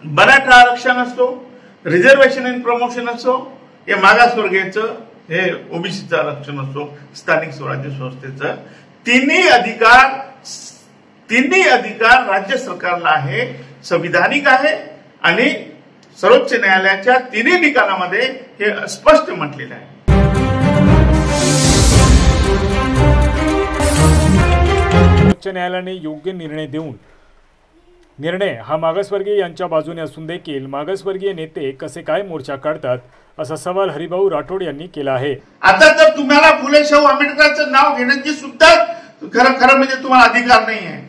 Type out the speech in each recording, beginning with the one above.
मराठा आरक्षण असतो, reservation in promotion असो, हे मागासवर्गीयचं, हे ओबीसीचं आरक्षण असो, स्थानिक स्वराज्य संस्थेचं, तिन्ही अधिकार राज्य सरकारला आहे, संविधानिक आहे आणि सर्वोच्च न्यायालयाच्या तिन्ही निकालामध्ये हे स्पष्ट म्हटलेलं आहे। उच्च न्यायालयाने योग्य निर्णय देऊन निर्णय हा मागासवर्गीय यांच्या बाजूने असून देखील मागासवर्गीय नेते कसे काय मोर्चा काढतात असा सवाल हरिभाऊ राठोड यांनी केला आहे। आता तर तुम्हाला फुले शाहू आंबेडकरांचं नाव घेण्याची सुद्धा खरं म्हणजे तुम्हाला अधिकार नाही आहे।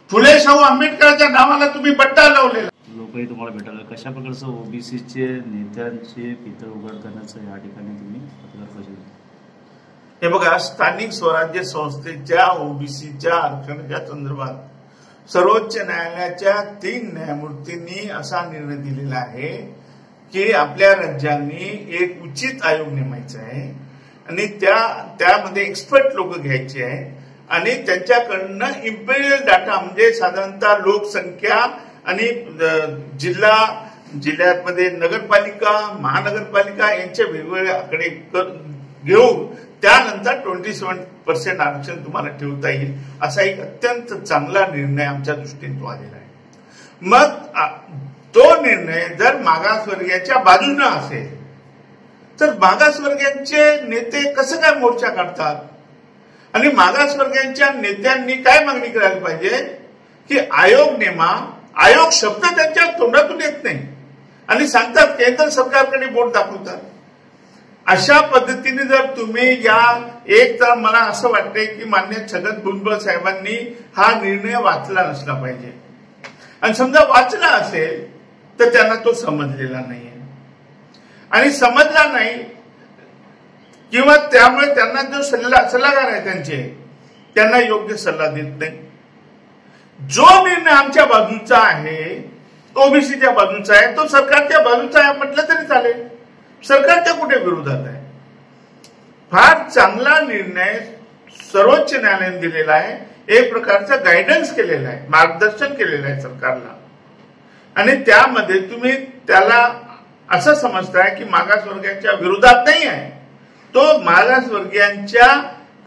फुले शाहू आंबेडकरांच्या नावाला तुम्ही बट्टा लावलेला। लोकही तुम्हाला भेटायला कशा प्रकारचं ओबीसीचे नेत्यांचे पितळ उघड करण्याचं या ठिकाणी तुम्ही पत्रकार परिषदेत हे बघा, स्थानिक स्वराज्य संस्थेच्या ओबीसीच्या आरक्षणाच्या संदर्भात सर्वोच्च न्यायालयाच्या 3 न्यायमूर्तींनी असा निर्णय दिलेला आहे की आपल्या राज्यांनी एक उचित आयोग नेमायचा आहे आणि त्यामध्ये एक्सपर्ट लोक घ्यायचे आहे आणि त्यांच्याकडनं इम्पेरियल डाटा म्हणजे साधारणतः लोकसंख्या आणि जिल्ह्यामध्ये नगरपालिका, महानगरपालिका यांचे वेगवेगळे आकडे घेऊन त्यानंतर 27% आरक्षण तुम्हाला ठेवता येईल असा एक अत्यंत चांगला निर्णय आमच्या दृष्टीने तो आलेला आहे। मग तो निर्णय जर मागासवर्गीयाच्या बाजूने असेल तर मागासवर्गीयांचे नेते कसं काय मोर्चा काढतात आणि मागासवर्गीयांच्या नेत्यांनी काय मागणी करायला पाहिजे की आयोग नेमा। आयोग शब्द त्यांच्या तोंडातून येत नाही आणि सांगतात केंद्र सरकारकडे बोट दाखवतात। अशा पद्धतीने जर तुम्ही एक तर मला असं वाटतंय की मान्य छगन भुजबळ साहेबांनी हा निर्णय वाचला नसला पाहिजे आणि समजा वाचला असेल तर त्यांना तो समजलेला नाहीये आणि समजला नाही किंवा त्यामुळे त्यांना जो सल्लागार आहे त्यांना योग्य सल्ला देत नाही। जो निर्णय आमच्या बाजूचा आहे, ओबीसीच्या बाजूचा आहे, तो सरकारच्या बाजूचा आहे म्हटलं तरी चालेल। सरकारच्या कुठे विरोधात आहे? फार चांगला निर्णय सर्वोच्च न्यायालयाने दिलेला आहे, एक प्रकारचा गायडन्स केलेला आहे, मार्गदर्शन केलेलं आहे सरकारला आणि त्यामध्ये तुम्ही त्याला असं समजताय की मागासवर्गीयांच्या विरोधात नाही आहे, तो मागासवर्गीयांच्या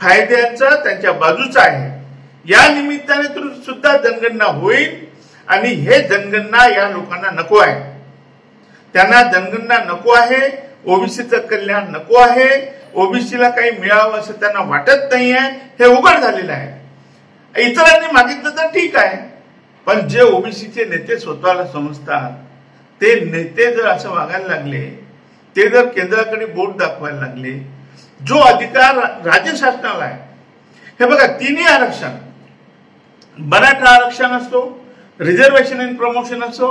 फायद्याचा त्यांच्या बाजूचा आहे। या निमित्ताने सुद्धा जनगणना होईल आणि हे जनगणना या लोकांना नको आहे, त्यांना जनगणना नको आहे, ओबीसीचं कल्याण नको आहे, ओबीसीला काही मिळावं असं त्यांना वाटत नाहीये, हे उघड झालेलं आहे। इतरांनी मागितलं तर ठीक आहे, पण जे ओबीसीचे नेते स्वतःला समजतात ते नेते जर असं वागायला लागले, ते जर केंद्राकडे बोट दाखवायला लागले, जो अधिकार राज्य शासनाला आहे, हे बघा तिन्ही आरक्षण, मराठा आरक्षण असतो, रिझर्वेशन इन प्रमोशन असो,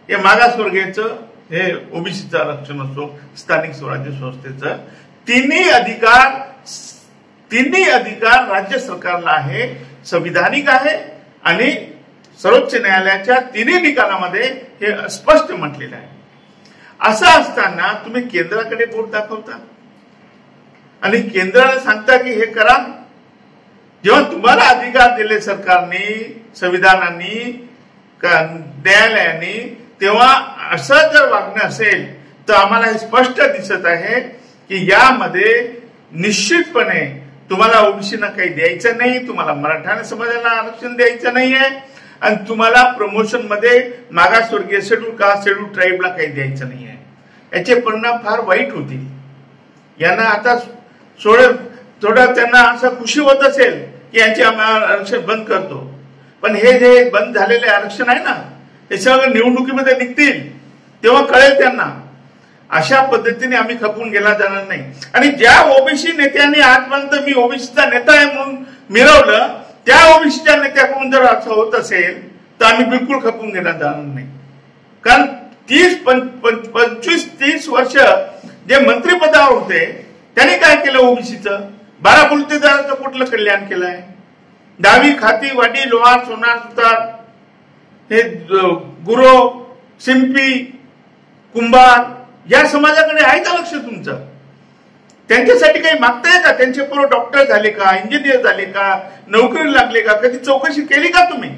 हे मागासवर्गीयचं, हे ओबीसीचं आरक्षण असो, स्थानिक स्वराज्य संस्थेचं, तिन्ही अधिकार राज्य सरकारला आहे, संविधानिक आहे आणि सर्वोच्च न्यायालयाच्या तिन्ही निकालामध्ये हे स्पष्ट म्हटलेलं आहे। असं असताना तुम्ही केंद्राकडे बोट दाखवता आणि केंद्राला सांगता की हे करा। जेव्हा तुम्हाला अधिकार दिले सरकारने, संविधानाने, न्यायालयाने, तेव्हा असं जर वागणं असेल तर आम्हाला हे स्पष्ट दिसत आहे की यामध्ये निश्चितपणे तुम्हाला ओबीसीना काही द्यायचं नाही, तुम्हाला मराठा समाजाला आरक्षण द्यायचं नाहीये आणि तुम्हाला प्रमोशन मध्ये मागासवर्गीय, शेड्यूल कास्ट, शेड्यूल ट्राईबला काही द्यायचं नाहीये। याचे परिणाम फार वाईट होतील। यांना आता थोडं त्यांना असं खुशी होत असेल की यांचे आरक्षण बंद करतो, पण हे जे बंद झालेले आरक्षण आहे ना, हे सगळं निवडणुकीमध्ये निघतील तेव्हा कळेल त्यांना। अशा पद्धतीने आम्ही खपून गेला जाणार नाही आणि ज्या ओबीसी नेत्यांनी आजपर्यंत मी ओबीसीचा नेता आहे म्हणून मिरवलं, त्या ओबीसीच्या नेत्याकडून जर असं होत असेल तर आम्ही बिलकुल खपून गेला जाणार नाही। कारण 25-30 वर्ष जे मंत्रिपदावर होते त्यांनी काय केलं ओबीसीचं? 12 बलुतेदारांचं कुठलं कल्याण केलंय? डावी, खाती, वाडी, लोहार, सोनार, सुतार, हे गुरव, शिंपी, कुंभार या समाजाकडे आहे का लक्ष तुमचं? त्यांच्यासाठी काही मागताय का? त्यांचे पूर्व डॉक्टर झाले का, इंजिनियर झाले का, नोकरी लागले का, कधी चौकशी केली का तुम्ही?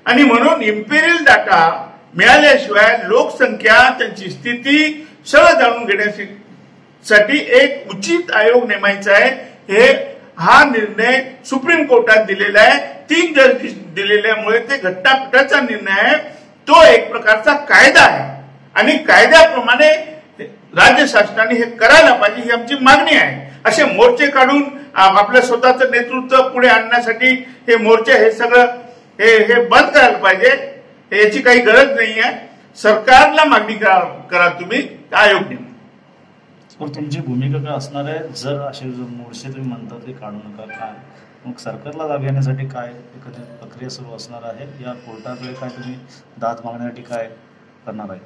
आणि म्हणून इम्पेरियल डाटा मिळाल्याशिवाय लोकसंख्या, त्यांची स्थिती सगळं जाणून घेण्यासाठी एक उचित आयोग नेमायचा आहे. हा निर्णय सुप्रीम कोर्टात दिलेला आहे. 3 जज दिलेल्यामुळे ते घटनापीठाचा निर्णय आहे. तो एक प्रकारचा कायदा आहे आणि कायद्याप्रमाणे राज्य शासनाने हे करायला पाहिजे ही आमची मागणी आहे. असे मोर्चे काढून आपलं स्वतःचं नेतृत्व पुढे आणण्यासाठी हे मोर्चे हे सगळं हे बंद करायला पाहिजे. याची काही गरज नाही आहे. सरकारला मागणी करा तुम्ही आयोग नेमा. तुमची भूमिका काय असणार आहे जर असे मोर्चे तुम्ही म्हणता ते काढू नका, काय मग सरकारला जाग येण्यासाठी काय एखादी प्रक्रिया सुरू असणार आहे या कोर्टाकडे काय तुम्ही दाद मागण्यासाठी काय करणार आहे?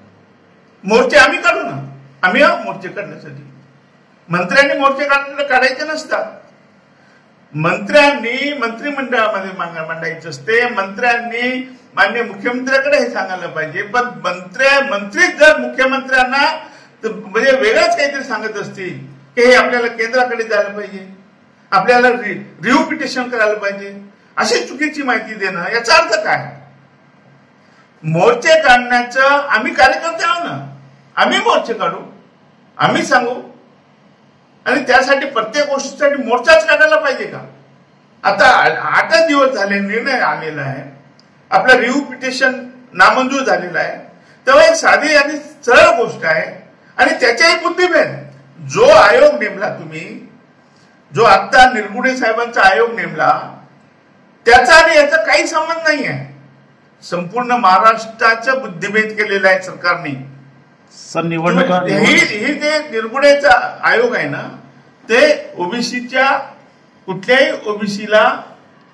मोर्चे आम्ही काढू ना. आम्ही मोर्चे काढण्यासाठी मंत्र्यांनी मोर्चे काढायचे नसतात. मंत्र्यांनी मंत्रिमंडळामध्ये मांडायचं असते. मंत्र्यांनी माननीय मुख्यमंत्र्याकडे हे सांगायला पाहिजे. पण मंत्रीच जर मुख्यमंत्र्यांना म्हणजे वेगळंच काहीतरी सांगत असतील की हे आपल्याला केंद्राकडे जायला पाहिजे, आपल्याला रिव्ह्यू पिटिशन करायला पाहिजे, अशी चुकीची माहिती देणं याचा अर्थ काय? मोर्चे काढण्याचं आम्ही कार्यकर्ते आहोत ना. आम्ही मोर्चे काढू, आम्ही सांगू आणि त्यासाठी प्रत्येक गोष्टीसाठी मोर्चाच काढायला पाहिजे का? आता 8 दिवस झाले, निर्णय आलेला आहे, आपलं रिव्ह्यू पिटिशन नामंजूर झालेलं आहे. तेव्हा एक साधी आणि सरळ गोष्ट आहे आणि त्याच्याही बुद्धिभेद. जो आयोग नेमला तुम्ही, जो आता निरगुडे साहेबांचा आयोग नेमला, त्याचा आणि याचा काही संबंध नाही आहे. संपूर्ण महाराष्ट्राचा बुद्धिभेद केलेला आहे सरकारने. ही ते निरगुडेचा आयोग आहे ना, ते ओबीसीच्या कुठल्याही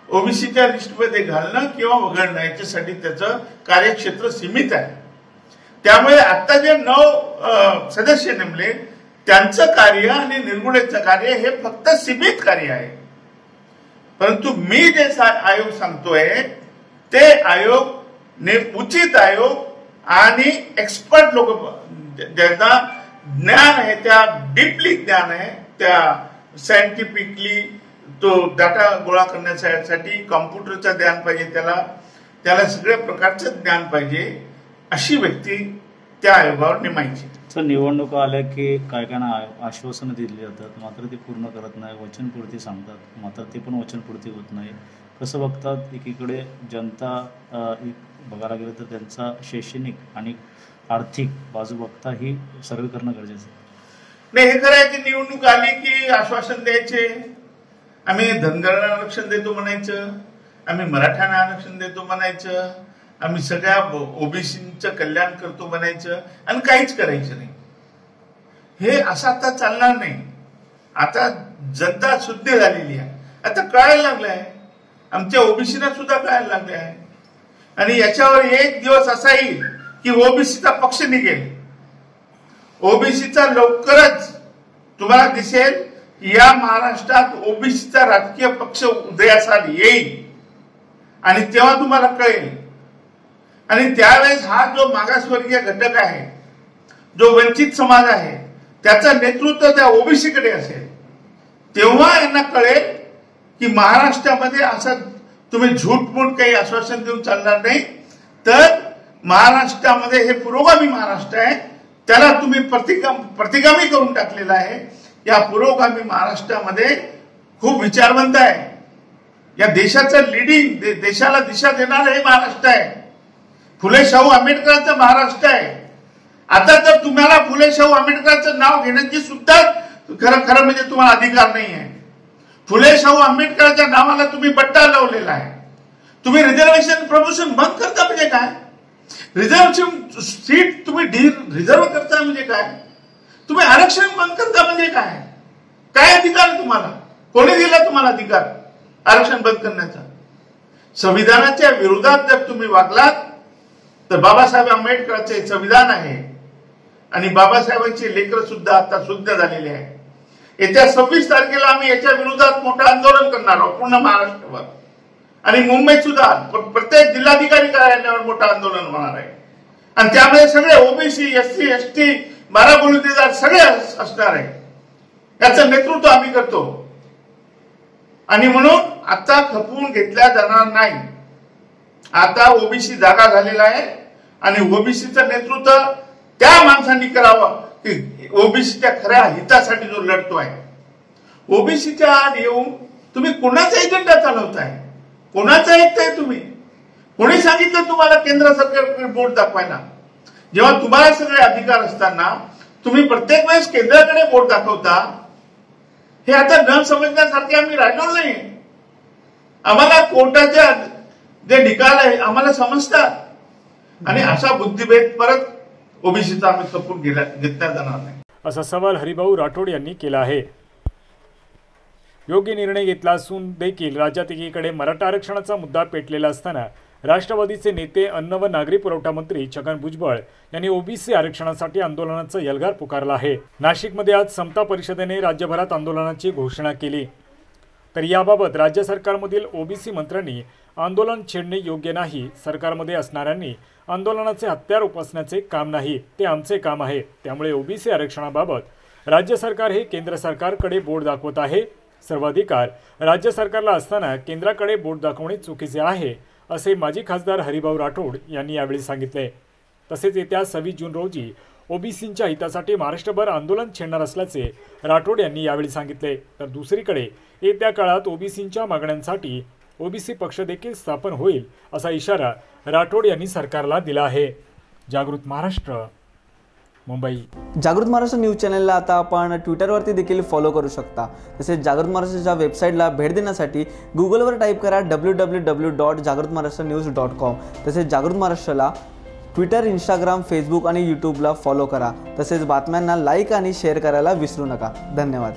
ओबीसीच्या लिस्टमध्ये घालणं किंवा वगळणं याच्यासाठी त्याचं कार्यक्षेत्र सीमित आहे. त्यामुळे आता जे 9 सदस्य नेमले त्यांचं कार्य आणि निरगुडेचं कार्य हे फक्त सीमित कार्य आहे. परंतु मी जे आयोग सांगतोय ते आयोग उचित आयोग आणि एक्सपर्ट लोक ज्यांना ज्ञान आहे, त्या डीपली ज्ञान आहे, त्या सायंटिफिकली तो डाटा गोळा करण्यासाठी कॉम्प्युटरचं ज्ञान पाहिजे, त्याला सगळ्या प्रकारचं ज्ञान पाहिजे, अशी व्यक्ती त्या आयोगावर नेमायची. सर, निवडणुका आल्या की काय आश्वासनं दिली जातात, मात्र ते पूर्ण करत नाही, वचनपूर्ती सांगतात, मात्र ते पण वचनपूर्ती होत नाही. कसं बघतात? एकीकडे जनता बघायला गेलं तर त्यांचा शैक्षणिक आणि आर्थिक बाजू बघता ही सर्वे करणं गरजेचं नाही. हे करायची निवडणूक आली की आश्वासन द्यायचे, आम्ही धनगरांना आरक्षण देतो म्हणायचं, आम्ही मराठ्यांना आरक्षण देतो म्हणायचं, आम्ही सगळ्या ओबीसीचं कल्याण करतो म्हणायचं आणि काहीच करायचं नाही. हे असं आता चालणार नाही. आता जनता शुद्ध झालेली आहे. आता कळायला लागलं आहे, आमच्या ओबीसीला सुद्धा कळायला लागले आहे. आणि याच्यावर एक दिवस असा येईल की ओबीसीचा पक्ष निघेल. ओबीसीचा लवकरच तुम्हाला दिसेल या महाराष्ट्रात ओबीसीचा राजकीय पक्ष उदयास येईल आणि तेव्हा तुम्हाला कळेल. आणि त्यावेळेस हा जो मागासवर्गीय घटक आहे, जो वंचित समाज आहे, त्याचं नेतृत्व त्या ओबीसीकडे असेल. तेव्हा यांना कळेल की महाराष्ट्रामध्ये असं तुम्ही झूटमूट काही आश्वासन देऊन चालणार नाही, तर महाराष्ट्रामध्ये हे पुरोगामी महाराष्ट्र आहे, त्याला तुम्ही प्रतिगामी करून टाकलेला आहे. या पुरोगामी महाराष्ट्रामध्ये खूप विचारवंत आहे. या देशाचं लीडिंग, देशाला दिशा देणारं हे महाराष्ट्र आहे. फुले शाहू आंबेडकरांचं महाराष्ट्र आहे. आता तर तुम्हाला फुले शाहू आंबेडकरांचं नाव घेण्याची सुद्धा खरं म्हणजे तुम्हाला अधिकार नाही आहे. फुले शाहू आंबेडकरांच्या नावाला तुम्ही बट्टा लावलेला आहे. तुम्ही रिझर्वेशन प्रमोशन बंद करता म्हणजे काय? रिझर्वेशन सीट तुम्ही रिझर्व करता म्हणजे काय? तुम्ही आरक्षण बंद करता म्हणजे काय? काय अधिकार तुम्हाला? कोणी दिला तुम्हाला अधिकार आरक्षण बंद करण्याचा? संविधानाच्या विरोधात जर तुम्ही वागलात तर बाबासाहेब आंबेडकरांचे संविधान आहे आणि बाबासाहेबांचे लेकर सुद्धा आता शुद्ध झालेले आहे. येत्या 26 तारखेला आम्ही याच्या विरोधात मोठं आंदोलन करणार आहोत पूर्ण महाराष्ट्रावर आणि मुंबईत सुद्धा प्रत्येक जिल्हाधिकारी कार्यालयावर मोठं आंदोलन होणार आहे. आणि त्यामध्ये सगळे ओबीसी, एससी, एसटी, 12 बलुतेदार सगळे असणार आहे. याचं नेतृत्व आम्ही करतो आणि म्हणून आता खपवून घेतल्या जाणार नाही. आता ओबीसी जागा झालेला आहे. आणि ओबीसीचं नेतृत्व त्या माणसांनी करावं की ओबीसीच्या खऱ्या हितासाठी जो लढतोय. ओबीसीच्या आड येऊन तुम्ही कोणाचा एजेंडा चालवताय, कोणाचं ऐकताय तुम्ही? कोणी सांगितलं तुम्हाला केंद्र सरकारकडे बोट दाखवायला? जेव्हा तुम्हाला सगळे अधिकार असताना तुम्ही प्रत्येक वेळेस केंद्राकडे बोट दाखवता. हे आता न समजण्यासारखे आम्ही राहिलो नाही. आम्हाला कोर्टाच्या जे निकाल आहे आम्हाला समजतात आणि असा बुद्धिभेद परत ओबीसीचा आम्ही खपून घेतला जाणार नाही, असा सवाल हरिभाऊ राठोड यांनी केला आहे. योग्य निर्णय घेतला असून देखील राज्यात एकीकडे मराठा आरक्षणाचा मुद्दा पेटलेला असताना राष्ट्रवादीचे नेते अन्न व नागरी पुरवठा मंत्री छगन भुजबळ यांनी ओबीसी आरक्षणासाठी आंदोलनाचा एल्गार पुकारला आहे. नाशिकमध्ये आज समता परिषदेने राज्यभरात आंदोलनाची घोषणा केली. तर याबाबत राज्य सरकारमधील ओबीसी मंत्र्यांनी आंदोलन छेडणे योग्य नाही, सरकारमध्ये असणाऱ्यांनी आंदोलनाचे हत्यार उपसण्याचे काम नाही, ते आमचे काम आहे. त्यामुळे ओबीसी आरक्षणाबाबत राज्य सरकार हे केंद्र सरकारकडे बोट दाखवत आहे. सर्व अधिकार राज्य सरकारला असताना केंद्राकडे बोट दाखवणे चुकीचे आहे, असे माजी खासदार हरिभाऊ राठोड यांनी यावेळी सांगितले. तसेच येत्या 26 जून रोजी ओबीसींच्या हितासाठी महाराष्ट्रभर आंदोलन छेडणार असल्याचे राठोड यांनी यावेळी सांगितले. तर दुसरीकडे येत्या काळात ओबीसींच्या मागण्यांसाठी ओबीसी पक्ष देखील स्थापन होईल, असा इशारा राठोड यांनी सरकारला दिला आहे. जागृत महाराष्ट्र, मुंबई. जागृत महाराष्ट्र न्यूज चॅनलला आता आपण ट्विटरवरती देखील फॉलो करू शकता. तसेच जागृत महाराष्ट्राच्या वेबसाईटला भेट देण्यासाठी गुगलवर टाईप करा www.jagruthmaharashtranews.com. तसेच जागृत महाराष्ट्राला ट्विटर, इंस्टाग्राम, फेसबुक आणि यूट्यूबला फॉलो करा. तसेच बातम्यांना लाईक आणि शेअर करायला विसरू नका. धन्यवाद.